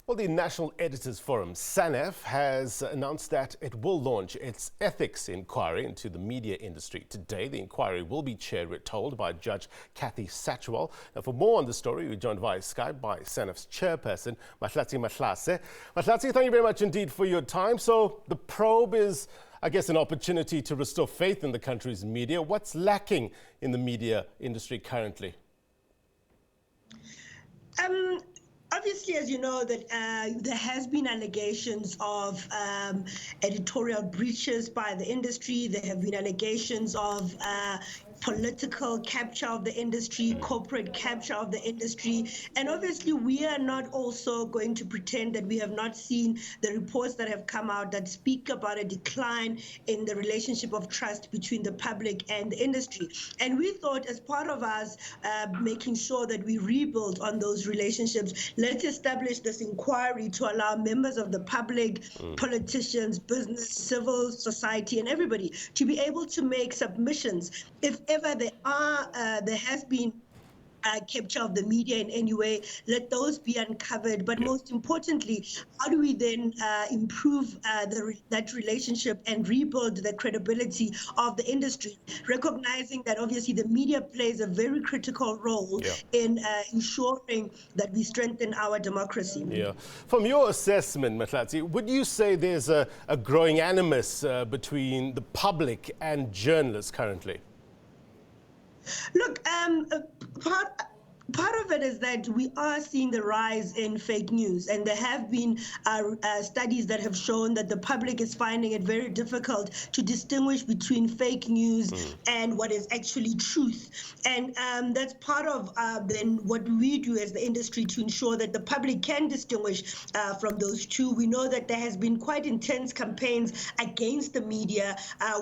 Well, the National Editors Forum, SANEF, has announced that it will launch its ethics inquiry into the media industry. Today, the inquiry will be chaired, we're told, by Judge Kathy Satchwell. Now, for more on the story, we're joined via Skype by SANEF's chairperson, Mahlatse Mahlase. Mahlatse, thank you very much indeed for your time. So the probe is, I guess, an opportunity to restore faith in the country's media. What's lacking in the media industry currently? Obviously, as you know, that there has been allegations of editorial breaches by the industry. There have been allegations of political capture of the industry, corporate capture of the industry. And obviously, we are not also going to pretend that we have not seen the reports that have come out that speak about a decline in the relationship of trust between the public and the industry. And we thought, as part of us making sure that we rebuild on those relationships, let's establish this inquiry to allow members of the public, politicians, business, civil society, and everybody to be able to make submissions. If ever there has been capture of the media in any way, let those be uncovered. But most importantly, how do we then improve that relationship and rebuild the credibility of the industry, recognizing that obviously the media plays a very critical role in ensuring that we strengthen our democracy. Yeah. From your assessment, Mahlatse, would you say there's a growing animus between the public and journalists currently? Look, part of it is that we are seeing the rise in fake news, and there have been studies that have shown that the public is finding it very difficult to distinguish between fake news and what is actually truth. And that's part of then what we do as the industry to ensure that the public can distinguish from those two. We know that there has been quite intense campaigns against the media.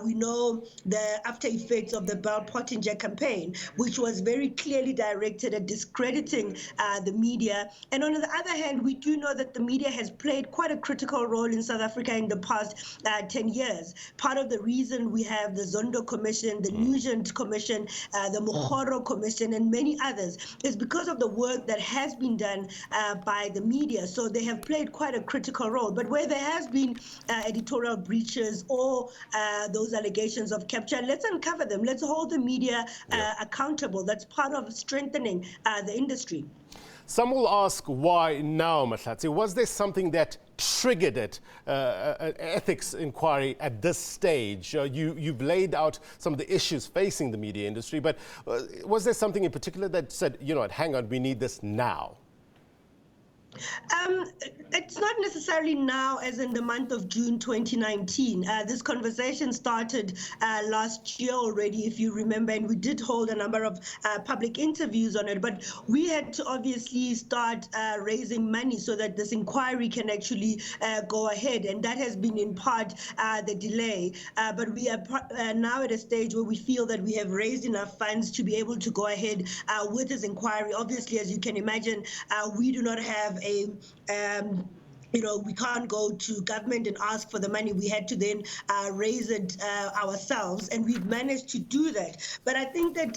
We know the after effects of the Bell Pottinger campaign, which was very clearly directed at discrediting the media. And on the other hand, we do know that the media has played quite a critical role in South Africa in the past 10 years. Part of the reason we have the Zondo Commission, the Nugent Commission, the Mohoro Commission, and many others is because of the work that has been done by the media. So they have played quite a critical role. But where there has been editorial breaches or those allegations of capture, let's uncover them. Let's hold the media accountable. That's part of strengthening the industry. Some will ask why now, Mahlatse. Was there something that triggered it, an ethics inquiry at this stage? You've laid out some of the issues facing the media industry, but was there something in particular that said, you know what, hang on, we need this now? It's not necessarily now, as in the month of June 2019. This conversation started last year already, if you remember, and we did hold a number of public interviews on it. But we had to obviously start raising money so that this inquiry can actually go ahead, and that has been in part the delay. But we are now at a stage where we feel that we have raised enough funds to be able to go ahead with this inquiry. Obviously, as you can imagine, we do not have we can't go to government and ask for the money. We had to then raise it ourselves, and we've managed to do that. But I think that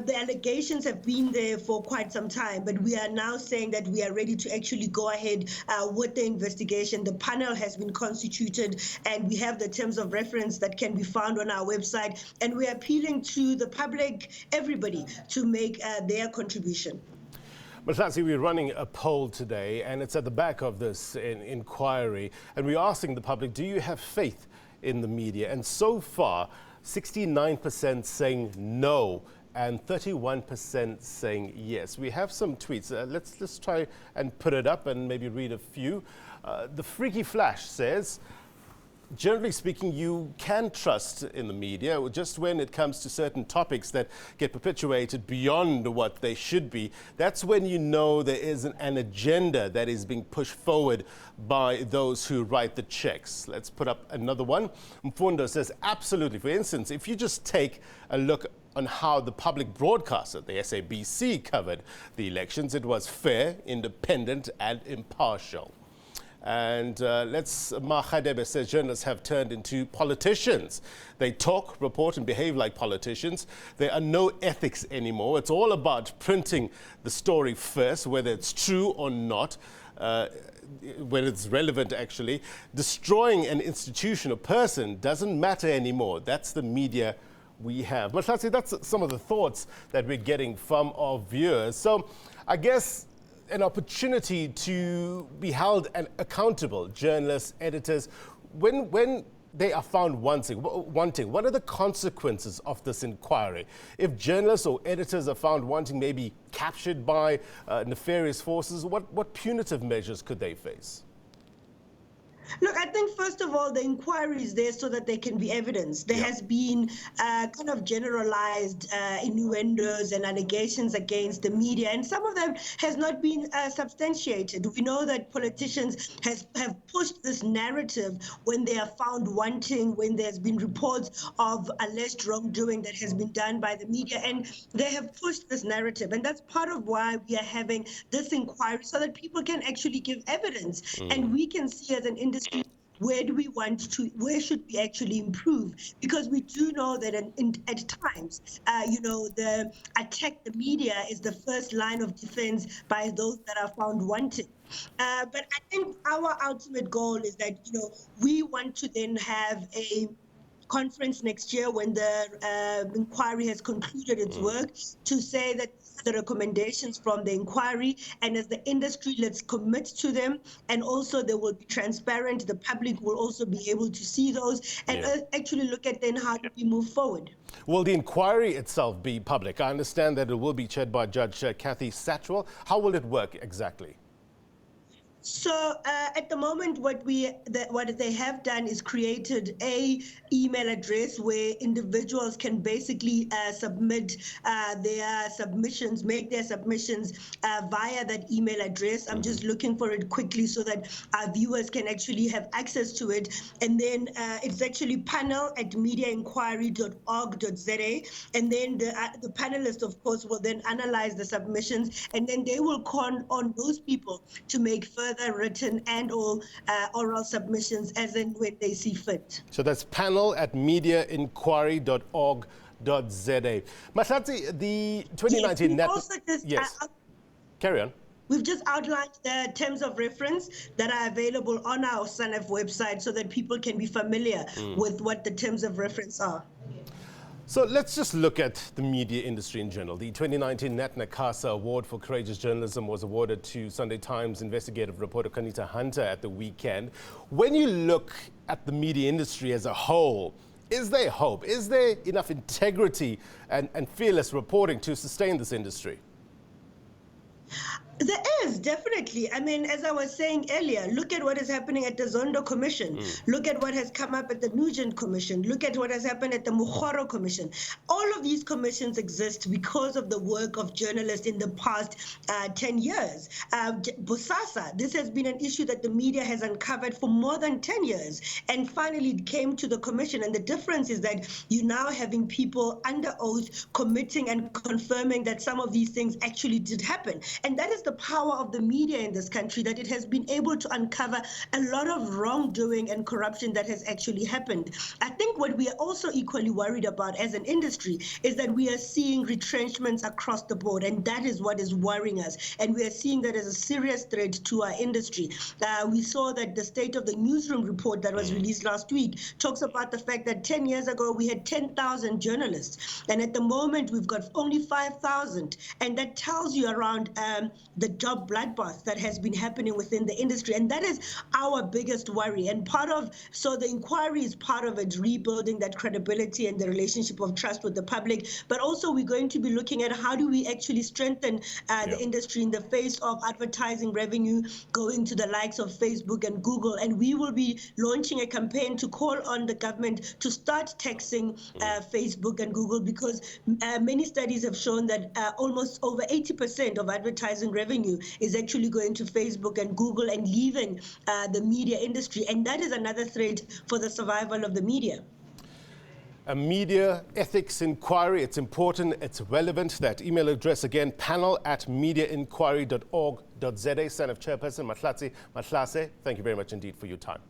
the allegations have been there for quite some time, but we are now saying that we are ready to actually go ahead with the investigation. The panel has been constituted, and we have the terms of reference that can be found on our website, and we're appealing to the public, everybody, to make their contribution. Mahlatse, we're running a poll today, and it's at the back of this inquiry, and we're asking the public, do you have faith in the media? And so far, 69% saying no, and 31% saying yes. We have some tweets. Let's try and put it up and maybe read a few. The Freaky Flash says, generally speaking, you can trust in the media just when it comes to certain topics that get perpetuated beyond what they should be. That's when you know there is an agenda that is being pushed forward by those who write the checks. Let's put up another one. Mfundo says, absolutely. For instance, if you just take a look on how the public broadcaster, the SABC, covered the elections, it was fair, independent, and impartial. And Mahadebe says journalists have turned into politicians. They talk, report, and behave like politicians. There are no ethics anymore. It's all about printing the story first, whether it's true or not. when it's relevant actually. Destroying an institution, a person, doesn't matter anymore. That's the media we have. Mahlatse, that's some of the thoughts that we're getting from our viewers. So I guess an opportunity to be held and accountable, journalists, editors, when they are found wanting, what are the consequences of this inquiry? If journalists or editors are found wanting, maybe captured by nefarious forces, what punitive measures could they face? Look, I think first of all, the inquiry is there so that there can be evidence. There has been kind of generalized innuendos and allegations against the media, and some of them has not been substantiated. We know that politicians have pushed this narrative when they are found wanting, when there's been reports of alleged wrongdoing that has been done by the media, and they have pushed this narrative. And that's part of why we are having this inquiry, so that people can actually give evidence, and we can see as an industry where should we actually improve? Because we do know that at times, the attack the media is the first line of defense by those that are found wanting. But I think our ultimate goal is that, we want to then have a conference next year when the inquiry has concluded its work, to say that the recommendations from the inquiry, and as the industry, let's commit to them, and also they will be transparent. The public will also be able to see those and actually look at then how do we move forward. Will the inquiry itself be public? I understand that it will be chaired by Judge Kathy Satchwell. How will it work exactly? So at the moment, what they have done is created a email address where individuals can basically submit their submissions, make their submissions via that email address. I'm just looking for it quickly so that our viewers can actually have access to it. And then it's actually panel@mediainquiry.org.za. And then the panelists, of course, will then analyze the submissions, and then they will call on those people to make further written and or oral submissions as and when they see fit. So that's panel@mediainquiry.org.za. Mahlatse, the 2019 carry on. We've just outlined the terms of reference that are available on our SANEF website so that people can be familiar with what the terms of reference are. So let's just look at the media industry in general. The 2019 Nat Nakasa Award for Courageous Journalism was awarded to Sunday Times investigative reporter Kanita Hunter at the weekend. When you look at the media industry as a whole, is there hope? Is there enough integrity and fearless reporting to sustain this industry? There is, definitely. I mean, as I was saying earlier, look at what is happening at the Zondo Commission. Look at what has come up at the Nugent Commission. Look at what has happened at the Mukgoro Commission. All of these commissions exist because of the work of journalists in the past 10 years. Bosasa, this has been an issue that the media has uncovered for more than 10 years. And finally, it came to the commission. And the difference is that you're now having people under oath committing and confirming that some of these things actually did happen. And that is the power of the media in this country, that it has been able to uncover a lot of wrongdoing and corruption that has actually happened. I think what we are also equally worried about as an industry is that we are seeing retrenchments across the board, and that is what is worrying us. And we are seeing that as a serious threat to our industry. We saw that the State of the Newsroom report that was released last week talks about the fact that 10 years ago we had 10,000 journalists, and at the moment we've got only 5,000. And that tells you around the job bloodbath that has been happening within the industry. And that is our biggest worry. And so the inquiry is part of it, rebuilding that credibility and the relationship of trust with the public. But also we're going to be looking at how do we actually strengthen the industry in the face of advertising revenue going to the likes of Facebook and Google. And we will be launching a campaign to call on the government to start taxing Facebook and Google, because many studies have shown that almost over 80% of advertising revenue is actually going to Facebook and Google and leaving the media industry. And that is another threat for the survival of the media. A media ethics inquiry, it's important, it's relevant. That email address again, panel@mediainquiry.org.za. SANEF chairperson Mahlatse Mahlase, thank you very much indeed for your time.